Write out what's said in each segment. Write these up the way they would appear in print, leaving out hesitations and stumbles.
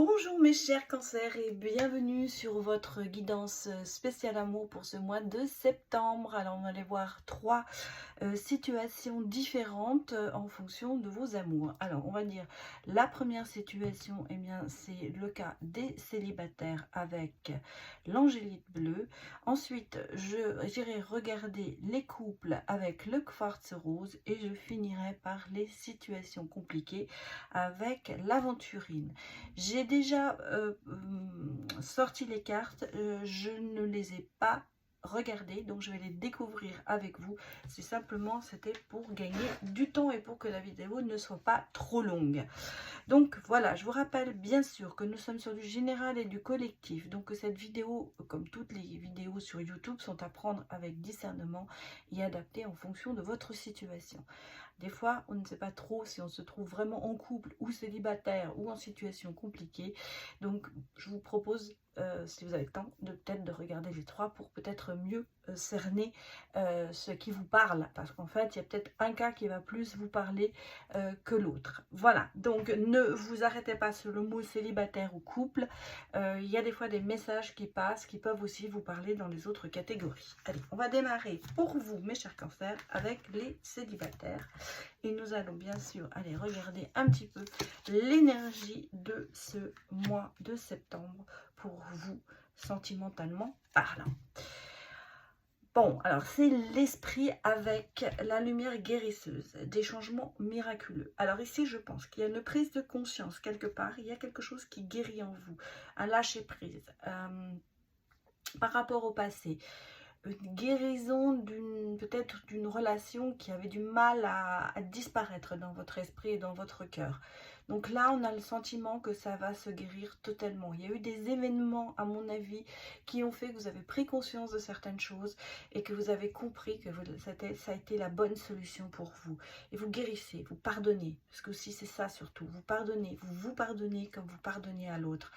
Bonjour mes chers cancers et bienvenue sur votre guidance spéciale amour pour ce mois de septembre. Alors on va aller voir trois situations différentes en fonction de vos amours. Alors on va dire la première situation, eh bien c'est le cas des célibataires avec l'angélite bleue. Ensuite j'irai regarder les couples avec le quartz rose et je finirai par les situations compliquées avec l'aventurine. J'ai déjà sorti les cartes, je ne les ai pas regardées, donc je vais les découvrir avec vous. C'est simplement, c'était pour gagner du temps et pour que la vidéo ne soit pas trop longue. Donc voilà, je vous rappelle bien sûr que nous sommes sur du général et du collectif, donc que cette vidéo, comme toutes les vidéos sur YouTube, sont à prendre avec discernement et adaptées en fonction de votre situation. Des fois, on ne sait pas trop si on se trouve vraiment en couple ou célibataire ou en situation compliquée. Donc, je vous propose, si vous avez le temps, de peut-être de regarder les trois pour peut-être mieux cerner ce qui vous parle. Parce qu'en fait, il y a peut-être un cas qui va plus vous parler que l'autre. Voilà, donc ne vous arrêtez pas sur le mot célibataire ou couple. Il y a des fois des messages qui passent qui peuvent aussi vous parler dans les autres catégories. Allez, on va démarrer pour vous, mes chers cancers, avec les célibataires. Et nous allons bien sûr aller regarder un petit peu l'énergie de ce mois de septembre pour vous, sentimentalement parlant. Bon, alors c'est l'esprit avec la lumière guérisseuse, des changements miraculeux. Alors ici, je pense qu'il y a une prise de conscience quelque part, il y a quelque chose qui guérit en vous, un lâcher prise par rapport au passé. Une guérison peut-être d'une relation qui avait du mal à disparaître dans votre esprit et dans votre cœur. Donc là, on a le sentiment que ça va se guérir totalement. Il y a eu des événements, à mon avis, qui ont fait que vous avez pris conscience de certaines choses et que vous avez compris que ça a été la bonne solution pour vous. Et vous guérissez, vous pardonnez, parce que aussi c'est ça surtout, vous pardonnez, vous pardonnez comme vous pardonnez à l'autre.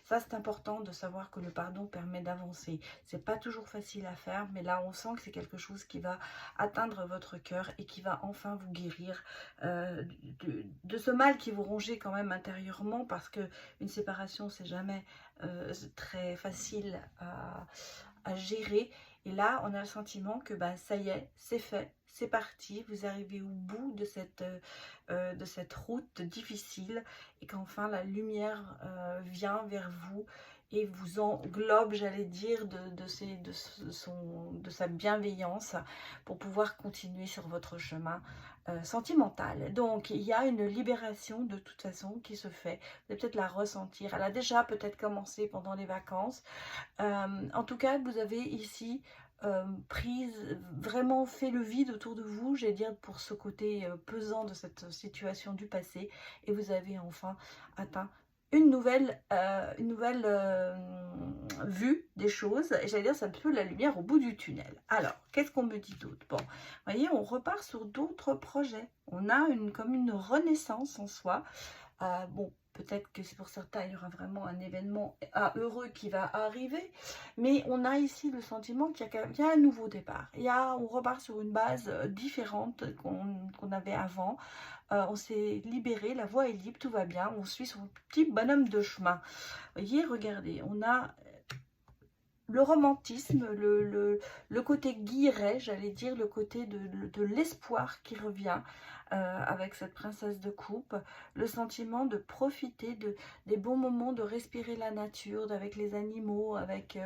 Ça, c'est important de savoir que le pardon permet d'avancer. C'est pas toujours facile à faire, mais là, on sent que c'est quelque chose qui va atteindre votre cœur et qui va enfin vous guérir de ce mal qui vous rongeait quand même intérieurement, parce que une séparation, c'est jamais très facile à gérer. Et là, on a le sentiment que ça y est, c'est fait, c'est parti, vous arrivez au bout de cette route difficile et qu'enfin la lumière vient vers vous et vous englobe, j'allais dire, de sa bienveillance pour pouvoir continuer sur votre chemin sentimental. Donc, il y a une libération de toute façon qui se fait. Vous allez peut-être la ressentir. Elle a déjà peut-être commencé pendant les vacances. En tout cas, vous avez ici vraiment fait le vide autour de vous, j'allais dire, pour ce côté pesant de cette situation du passé, et vous avez enfin atteint une nouvelle vue des choses, et j'allais dire, c'est un peu la lumière au bout du tunnel. Alors, qu'est-ce qu'on me dit d'autre? Bon, vous voyez, on repart sur d'autres projets, on a comme une renaissance en soi. Bon, peut-être que c'est pour certains, il y aura vraiment un événement heureux qui va arriver, mais on a ici le sentiment qu'il y a un nouveau départ. On repart sur une base différente qu'on avait avant. On s'est libéré, la voie est libre, tout va bien, on suit son petit bonhomme de chemin. Vous voyez, regardez, on a le romantisme, le côté guilleret, j'allais dire, le côté de l'espoir qui revient avec cette princesse de coupe, le sentiment de profiter des bons moments, de respirer la nature, avec les animaux, avec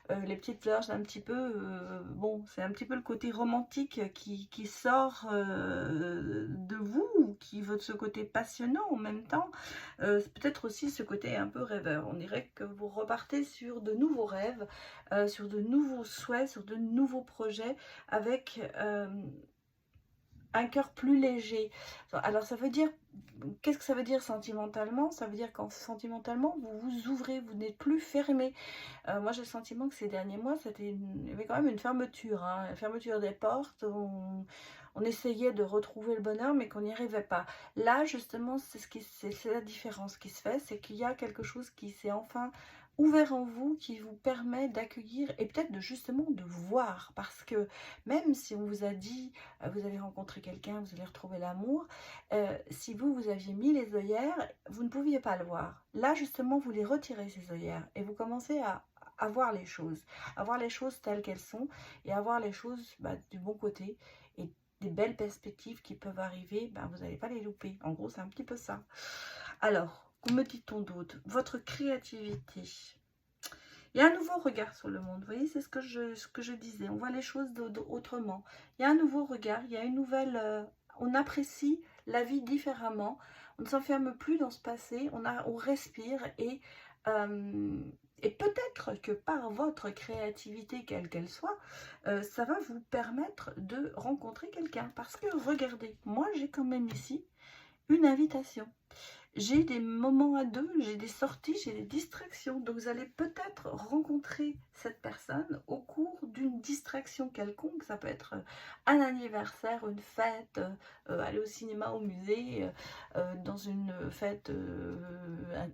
les petites fleurs. C'est un petit peu, bon, c'est un petit peu le côté romantique qui sort de vous, qui veut de ce côté passionnant en même temps. C'est peut-être aussi ce côté un peu rêveur. On dirait que vous repartez sur de nouveaux rêves, sur de nouveaux souhaits, sur de nouveaux projets, avec un cœur plus léger. Alors ça veut dire, qu'est-ce que ça veut dire sentimentalement? Ça veut dire qu'en sentimentalement, vous vous ouvrez, vous n'êtes plus fermé. Moi j'ai le sentiment que ces derniers mois, il y avait quand même une fermeture, hein, une fermeture des portes. On essayait de retrouver le bonheur, mais qu'on n'y arrivait pas. Là, justement, c'est la différence qui se fait, c'est qu'il y a quelque chose qui s'est enfin ouvert en vous qui vous permet d'accueillir et peut-être de justement de voir, parce que même si on vous a dit vous allez rencontrer quelqu'un, vous allez retrouver l'amour, si vous aviez mis les œillères, vous ne pouviez pas le voir. Là justement vous les retirez ces œillères et vous commencez à voir les choses telles qu'elles sont et à voir les choses du bon côté et des belles perspectives qui peuvent arriver, vous n'allez pas les louper. En gros c'est un petit peu ça. Alors, que me dit-on d'autre? Votre créativité. Il y a un nouveau regard sur le monde. Vous voyez, c'est ce que je disais. On voit les choses autrement. Il y a un nouveau regard. Il y a une nouvelle... on apprécie la vie différemment. On ne s'enferme plus dans ce passé. On respire et peut-être que par votre créativité, quelle qu'elle soit, ça va vous permettre de rencontrer quelqu'un. Parce que, regardez, moi, j'ai quand même ici une invitation. J'ai des moments à deux, j'ai des sorties, j'ai des distractions. Donc vous allez peut-être rencontrer cette personne au cours d'une distraction quelconque. Ça peut être un anniversaire, une fête, aller au cinéma, au musée, dans une fête,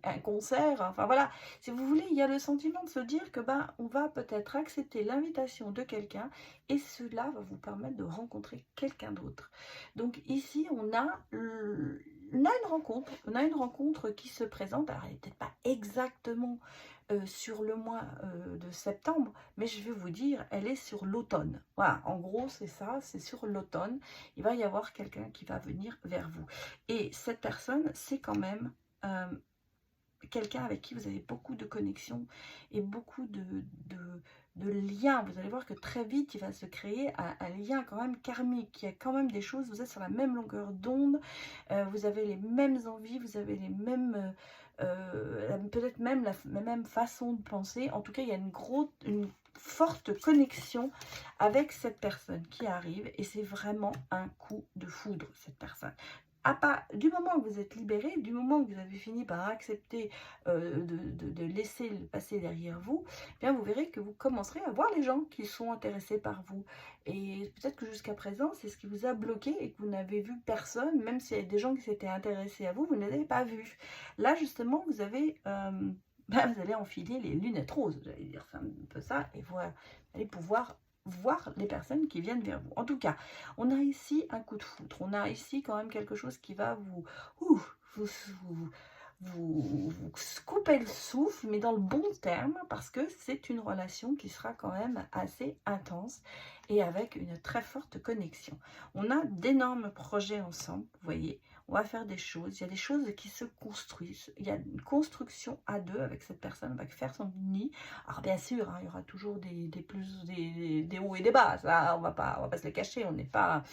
un concert. Enfin voilà, si vous voulez, il y a le sentiment de se dire que on va peut-être accepter l'invitation de quelqu'un et cela va vous permettre de rencontrer quelqu'un d'autre. Donc ici, on a une rencontre qui se présente. Alors elle n'est peut-être pas exactement sur le mois de septembre, mais je vais vous dire, elle est sur l'automne. Voilà, en gros c'est ça, c'est sur l'automne. Il va y avoir quelqu'un qui va venir vers vous. Et cette personne, c'est quand même quelqu'un avec qui vous avez beaucoup de connexions et beaucoup de liens. Vous allez voir que très vite, il va se créer un lien quand même karmique. Il y a quand même des choses, vous êtes sur la même longueur d'onde, vous avez les mêmes envies, vous avez les mêmes... peut-être même la même façon de penser. En tout cas, il y a une forte connexion avec cette personne qui arrive et c'est vraiment un coup de foudre, cette personne. Du moment que vous êtes libéré, du moment que vous avez fini par accepter de laisser le passé derrière vous, eh bien vous verrez que vous commencerez à voir les gens qui sont intéressés par vous. Et peut-être que jusqu'à présent, c'est ce qui vous a bloqué et que vous n'avez vu personne, même s'il y a des gens qui s'étaient intéressés à vous, vous ne les avez pas vus. Là, justement, vous avez... vous allez enfiler les lunettes roses, j'allais dire, c'est un peu ça, et vous allez pouvoir voir les personnes qui viennent vers vous. En tout cas, on a ici un coup de foudre, on a ici quand même quelque chose qui va vous couper le souffle, mais dans le bon terme, parce que c'est une relation qui sera quand même assez intense et avec une très forte connexion. On a d'énormes projets ensemble, vous voyez. On va faire des choses, il y a des choses qui se construisent, il y a une construction à deux avec cette personne, on va faire son nid. Alors bien sûr, il y aura toujours des hauts et des bas, ça, on va pas se les cacher, on n'est pas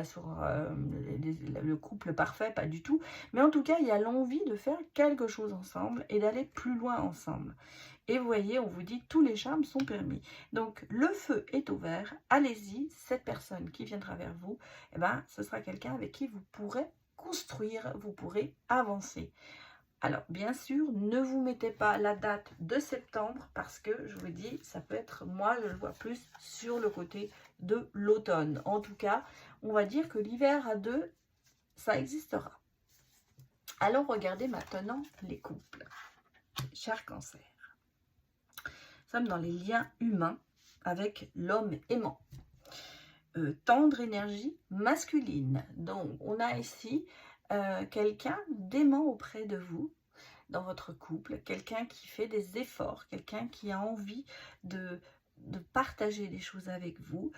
sur le couple parfait, pas du tout. Mais en tout cas, il y a l'envie de faire quelque chose ensemble et d'aller plus loin ensemble. Et vous voyez, on vous dit, tous les charmes sont permis. Donc, le feu est ouvert, allez-y, cette personne qui viendra vers vous, ce sera quelqu'un avec qui vous pourrez construire, vous pourrez avancer. Alors, bien sûr, ne vous mettez pas la date de septembre parce que, je vous dis, ça peut être, moi, je le vois plus sur le côté de l'automne. En tout cas, on va dire que l'hiver à deux, ça existera. Allons regarder maintenant les couples. Cher Cancer, nous sommes dans les liens humains avec l'homme aimant. Tendre énergie masculine. Donc, on a ici quelqu'un d'aimant auprès de vous, dans votre couple, quelqu'un qui fait des efforts, quelqu'un qui a envie de partager des choses avec vous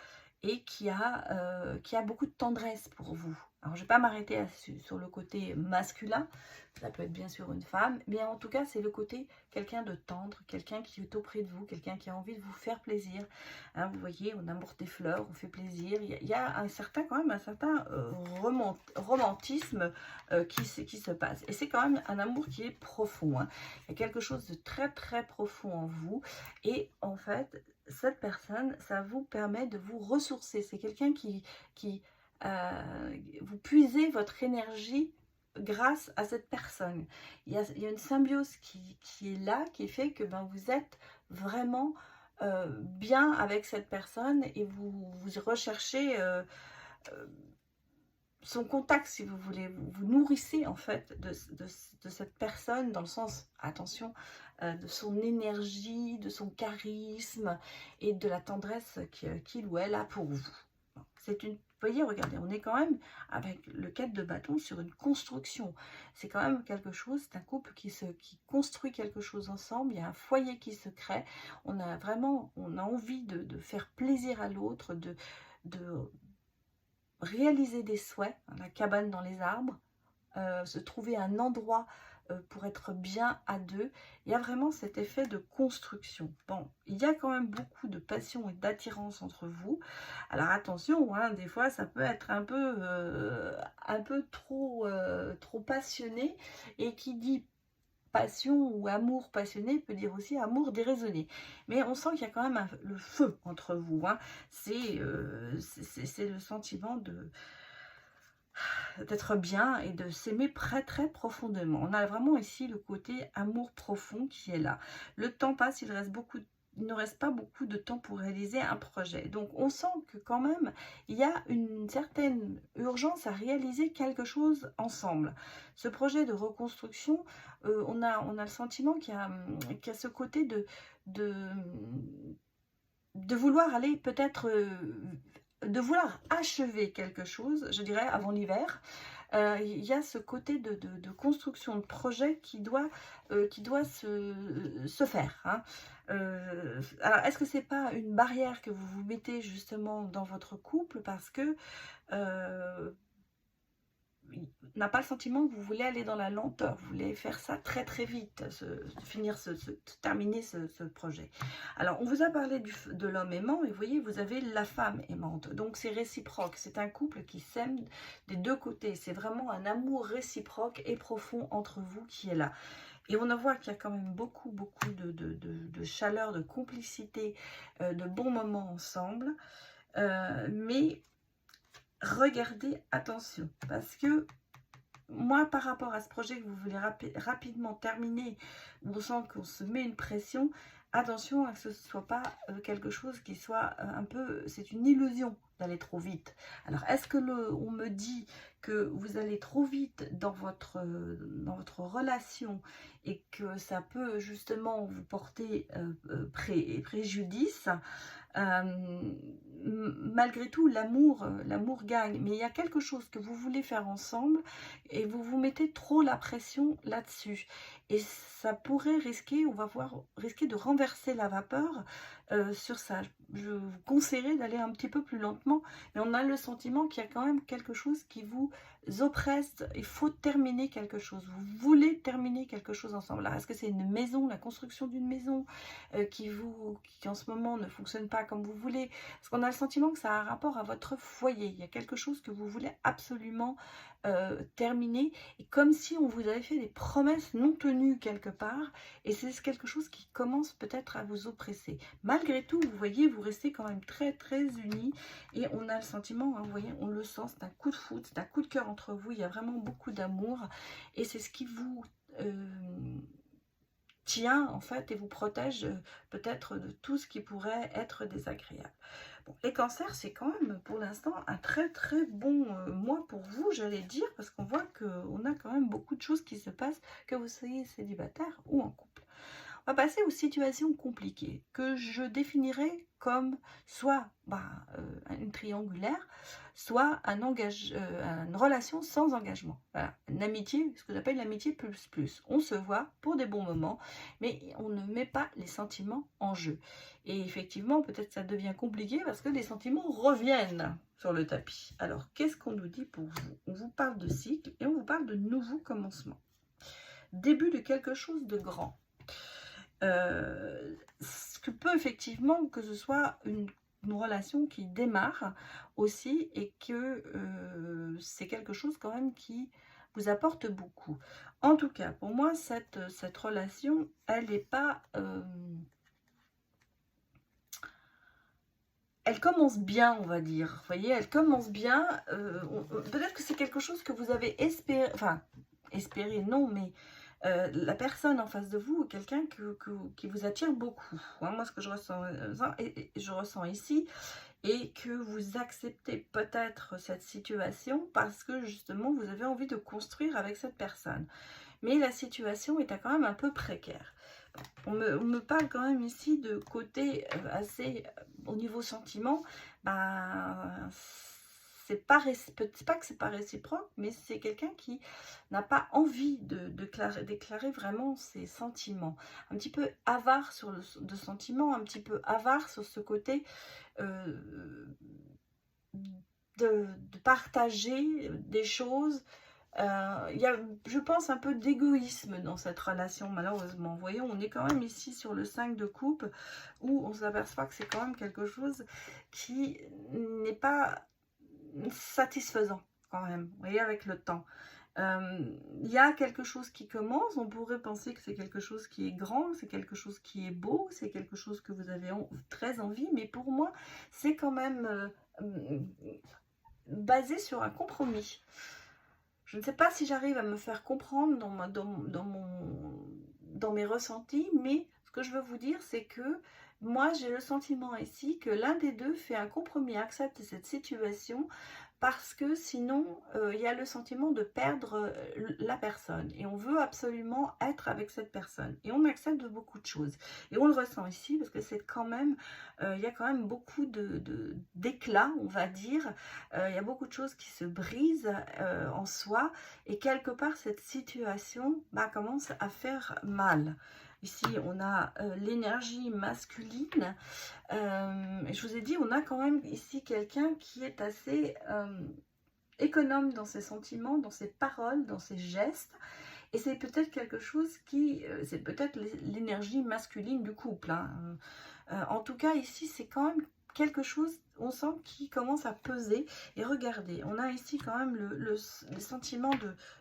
et qui a beaucoup de tendresse pour vous. Alors, je ne vais pas m'arrêter sur le côté masculin, ça peut être bien sûr une femme, mais en tout cas, c'est le côté quelqu'un de tendre, quelqu'un qui est auprès de vous, quelqu'un qui a envie de vous faire plaisir. Hein, vous voyez, on amoure des fleurs, on fait plaisir. Il y a un certain romantisme qui se passe. Et c'est quand même un amour qui est profond. Hein. Il y a quelque chose de très très profond en vous. Et en fait, cette personne, ça vous permet de vous ressourcer. C'est quelqu'un qui vous puisez votre énergie grâce à cette personne. Il y a une symbiose qui est là, qui fait que vous êtes vraiment bien avec cette personne et vous recherchez son contact, si vous voulez, vous nourrissez en fait de cette personne, dans le sens, attention, de son énergie, de son charisme et de la tendresse qu'il ou elle a pour vous. C'est une, vous voyez, regardez, on est quand même avec le 4 de bâton sur une construction. C'est quand même quelque chose, c'est un couple qui construit quelque chose ensemble, il y a un foyer qui se crée, on a vraiment, on a envie de faire plaisir à l'autre, de réaliser des souhaits, la cabane dans les arbres, se trouver un endroit pour être bien à deux. Il y a vraiment cet effet de construction. Bon, il y a quand même beaucoup de passion et d'attirance entre vous. Alors attention, hein, des fois ça peut être un peu trop passionné, et qui dit passion ou amour passionné peut dire aussi amour déraisonné. Mais on sent qu'il y a quand même le feu entre vous. Hein. C'est le sentiment d'être bien et de s'aimer très très profondément. On a vraiment ici le côté amour profond qui est là. Le temps passe, il ne reste pas beaucoup de temps pour réaliser un projet. Donc on sent que quand même il y a une certaine urgence à réaliser quelque chose ensemble. Ce projet de reconstruction, on a le sentiment qu'il y a ce côté de vouloir aller peut-être, de vouloir achever quelque chose, je dirais, avant l'hiver. Il y a ce côté de construction, de projet qui doit se faire. Hein. Alors, est-ce que c'est pas une barrière que vous vous mettez justement dans votre couple parce que n'a pas le sentiment que vous voulez aller dans la lenteur, vous voulez faire ça très très vite, terminer ce projet. Alors, on vous a parlé de l'homme aimant, et vous voyez, vous avez la femme aimante, donc c'est réciproque, c'est un couple qui s'aime des deux côtés, c'est vraiment un amour réciproque et profond entre vous qui est là. Et on voit qu'il y a quand même beaucoup de chaleur, de complicité, de bons moments ensemble, mais regardez, attention, parce que moi, par rapport à ce projet que vous voulez rapidement terminer, où on sent qu'on se met une pression, attention à ce que ce ne soit pas quelque chose qui soit un peu... C'est une illusion d'aller trop vite. Alors, est-ce que on me dit que vous allez trop vite dans votre relation et que ça peut justement vous porter préjudice? Malgré tout, l'amour gagne, mais il y a quelque chose que vous voulez faire ensemble et vous vous mettez trop la pression là-dessus, et ça pourrait risquer, risquer de renverser la vapeur sur ça. Je vous conseillerais d'aller un petit peu plus lentement, mais on a le sentiment qu'il y a quand même quelque chose qui vous oppresse. Il faut terminer quelque chose, vous voulez terminer quelque chose ensemble. Est-ce que c'est une maison, la construction d'une maison qui en ce moment ne fonctionne pas comme vous voulez? Parce qu'on a le sentiment que ça a un rapport à votre foyer. Il y a quelque chose que vous voulez absolument terminer, et comme si on vous avait fait des promesses non tenues quelque part, et c'est quelque chose qui commence peut-être à vous oppresser. Malgré tout, vous voyez, vous restez quand même très très unis, et on a le sentiment, hein, vous voyez, on le sent, c'est un coup de foudre, c'est un coup de cœur entre vous, il y a vraiment beaucoup d'amour, et c'est ce qui vous tient en fait et vous protège peut-être de tout ce qui pourrait être désagréable. Bon, les cancers, c'est quand même pour l'instant un très très bon mois pour vous, j'allais dire, parce qu'on voit qu'on a quand même beaucoup de choses qui se passent, que vous soyez célibataire ou en couple. On va passer aux situations compliquées, que je définirais comme soit une triangulaire, soit une relation sans engagement. Voilà, une amitié, ce que j'appelle l'amitié plus plus. On se voit pour des bons moments, mais on ne met pas les sentiments en jeu. Et effectivement, peut-être ça devient compliqué parce que les sentiments reviennent sur le tapis. Alors, qu'est-ce qu'on nous dit pour vous? On vous parle de cycle et on vous parle de nouveaux commencements. Début de quelque chose de grand. Ce que peut effectivement que ce soit une relation qui démarre aussi, et que c'est quelque chose quand même qui vous apporte beaucoup. En tout cas, pour moi, cette relation, elle n'est pas... elle commence bien, on va dire. Vous voyez, elle commence bien. Peut-être que c'est quelque chose que vous avez espéré... Enfin, espéré, non, mais... la personne en face de vous est quelqu'un qui vous attire beaucoup. Hein, moi, ce que je ressens ici, et que vous acceptez peut-être cette situation parce que justement vous avez envie de construire avec cette personne. Mais la situation est quand même un peu précaire. On me parle quand même ici de côté assez, au niveau sentiment, ben, c'est pas que c'est pas réciproque, mais c'est quelqu'un qui n'a pas envie de déclarer vraiment ses sentiments. Un petit peu avare de sentiments, un petit peu avare sur ce côté euh, de partager des choses. Il y a, je pense, un peu d'égoïsme dans cette relation, malheureusement. Vous voyez, on est quand même ici sur le 5 de coupe, où on s'aperçoit que c'est quand même quelque chose qui n'est pas satisfaisant, quand même, vous voyez, avec le temps. Il y a quelque chose qui commence, on pourrait penser que c'est quelque chose qui est grand, c'est quelque chose qui est beau, c'est quelque chose que vous avez très envie, mais pour moi, c'est quand même basé sur un compromis. Je ne sais pas si j'arrive à me faire comprendre dans mes ressentis, mais ce que je veux vous dire, c'est que moi, j'ai le sentiment ici que l'un des deux fait un compromis, accepte cette situation, parce que sinon, il y a le sentiment de perdre la personne. Et on veut absolument être avec cette personne. Et on accepte beaucoup de choses. Et on le ressent ici, parce que c'est quand même, il y a quand même beaucoup d'éclat, on va dire. Il y a beaucoup de choses qui se brisent en soi. Et quelque part, cette situation commence à faire mal. Ici, on a l'énergie masculine. Et je vous ai dit, on a quand même ici quelqu'un qui est assez économe dans ses sentiments, dans ses paroles, dans ses gestes. Et c'est peut-être quelque chose qui... c'est peut-être l'énergie masculine du couple. Hein. En tout cas, ici, c'est quand même quelque chose, on sent, qui commence à peser. Et regardez, on a ici quand même le sentiment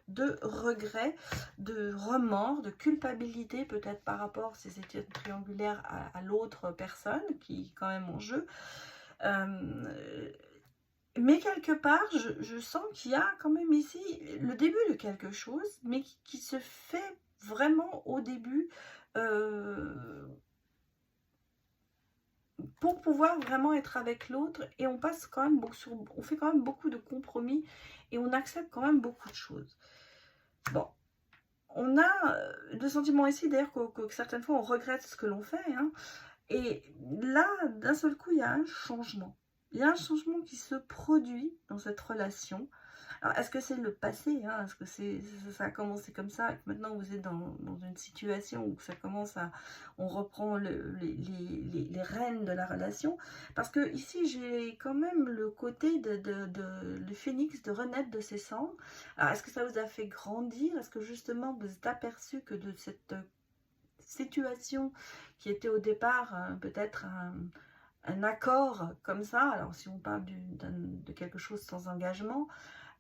de regret, de remords, de culpabilité, peut-être par rapport, si c'était triangulaire, à l'autre personne qui est quand même en jeu. Mais quelque part, je sens qu'il y a quand même ici le début de quelque chose, mais qui se fait vraiment au début, pour pouvoir vraiment être avec l'autre, et on passe quand même on fait quand même beaucoup de compromis et on accepte quand même beaucoup de choses. Bon, on a le sentiment ici d'ailleurs que certaines fois on regrette ce que l'on fait, hein, et là d'un seul coup il y a un changement. Il y a un changement qui se produit dans cette relation. Alors, est-ce que c'est le passé, hein? Est-ce que ça a commencé comme ça, et que maintenant vous êtes dans une situation où ça commence à... On reprend les rênes de la relation. Parce que ici, j'ai quand même le côté le phénix de renaître de ses cendres. Alors, est-ce que ça vous a fait grandir? Est-ce que justement vous êtes aperçu que de cette situation qui était au départ peut-être un accord comme ça, alors si on parle de quelque chose sans engagement,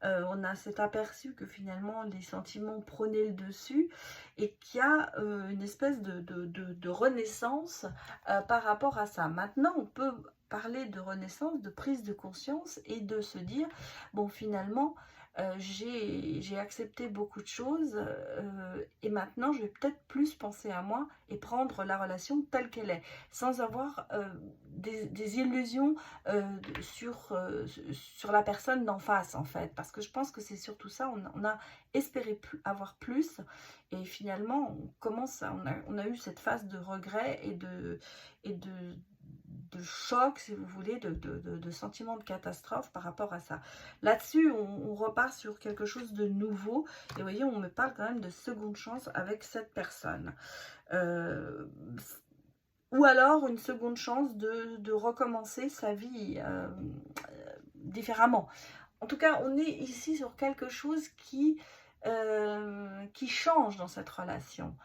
on a cet aperçu que finalement les sentiments prenaient le dessus et qu'il y a une espèce de renaissance par rapport à ça. Maintenant, on peut parler de renaissance, de prise de conscience et de se dire, bon, finalement, j'ai accepté beaucoup de choses et maintenant je vais peut-être plus penser à moi et prendre la relation telle qu'elle est, sans avoir des illusions sur la personne d'en face, en fait, parce que je pense que c'est surtout ça. On a espéré avoir plus et finalement on a eu cette phase de regret et de choc, si vous voulez, de sentiment de catastrophe par rapport à ça. Là-dessus, on repart sur quelque chose de nouveau. Et vous voyez, on me parle quand même de seconde chance avec cette personne. Ou alors une seconde chance de recommencer sa vie différemment. En tout cas, on est ici sur quelque chose qui change dans cette relation.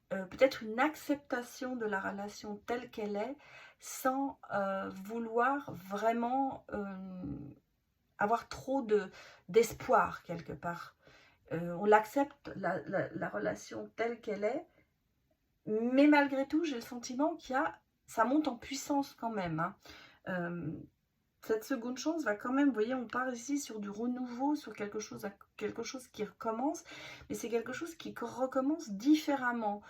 Peut-être une acceptation de la relation telle qu'elle est, sans vouloir vraiment avoir trop d'espoir quelque part. On l'accepte, la relation telle qu'elle est, mais malgré tout, j'ai le sentiment ça monte en puissance quand même. Hein. Cette seconde chance va quand même, vous voyez, on part ici sur du renouveau, sur quelque chose qui recommence, mais c'est quelque chose qui recommence différemment.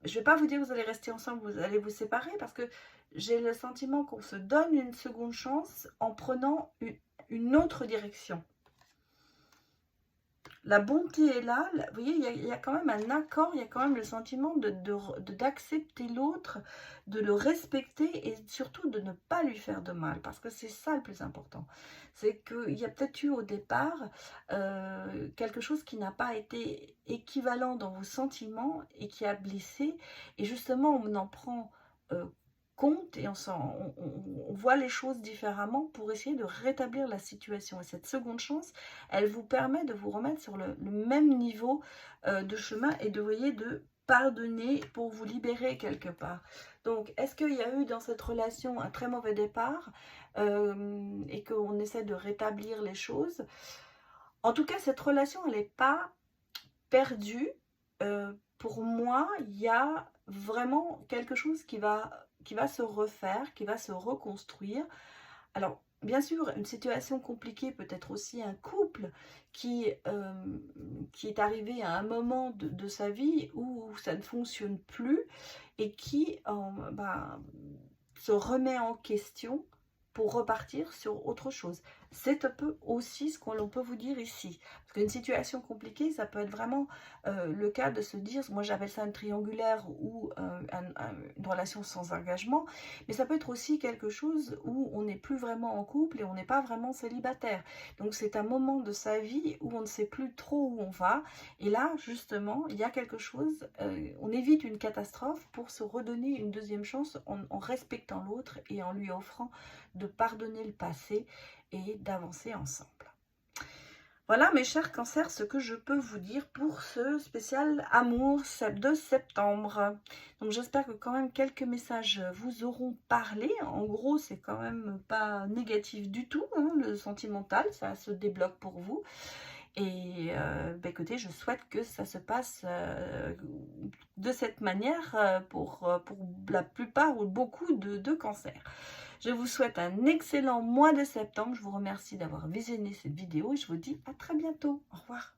je ne vais pas vous dire que vous allez rester ensemble, vous allez vous séparer, parce que j'ai le sentiment qu'on se donne une seconde chance en prenant une autre direction. La bonté est là, vous voyez, il y a quand même un accord, il y a quand même le sentiment d'accepter l'autre, de le respecter et surtout de ne pas lui faire de mal, parce que c'est ça le plus important. C'est qu'il y a peut-être eu au départ quelque chose qui n'a pas été équivalent dans vos sentiments et qui a blessé, et justement on en prend compte et on voit les choses différemment pour essayer de rétablir la situation. Et cette seconde chance, elle vous permet de vous remettre sur le même niveau de chemin et de pardonner pour vous libérer quelque part. Donc, est-ce qu'il y a eu dans cette relation un très mauvais départ et qu'on essaie de rétablir les choses? En tout cas, cette relation, elle n'est pas perdue. Pour moi, il y a vraiment quelque chose qui va se refaire, qui va se reconstruire. Alors, bien sûr, une situation compliquée peut être aussi un couple qui est arrivé à un moment de sa vie où ça ne fonctionne plus et qui se remet en question pour repartir sur autre chose. C'est un peu aussi ce qu'on peut vous dire ici. Parce qu'une situation compliquée, ça peut être vraiment le cas de se dire, moi j'appelle ça une triangulaire ou une relation sans engagement, mais ça peut être aussi quelque chose où on n'est plus vraiment en couple et on n'est pas vraiment célibataire. Donc c'est un moment de sa vie où on ne sait plus trop où on va. Et là, justement, il y a quelque chose, on évite une catastrophe pour se redonner une deuxième chance en respectant l'autre et en lui offrant de pardonner le passé et d'avancer ensemble. Voilà mes chers cancers, ce que je peux vous dire pour ce spécial amour de septembre. Donc j'espère que quand même quelques messages vous auront parlé. En gros, c'est quand même pas négatif du tout, hein, le sentimental, ça se débloque pour vous. Et écoutez, je souhaite que ça se passe de cette manière pour la plupart ou beaucoup de cancers. Je vous souhaite un excellent mois de septembre. Je vous remercie d'avoir visionné cette vidéo et je vous dis à très bientôt. Au revoir.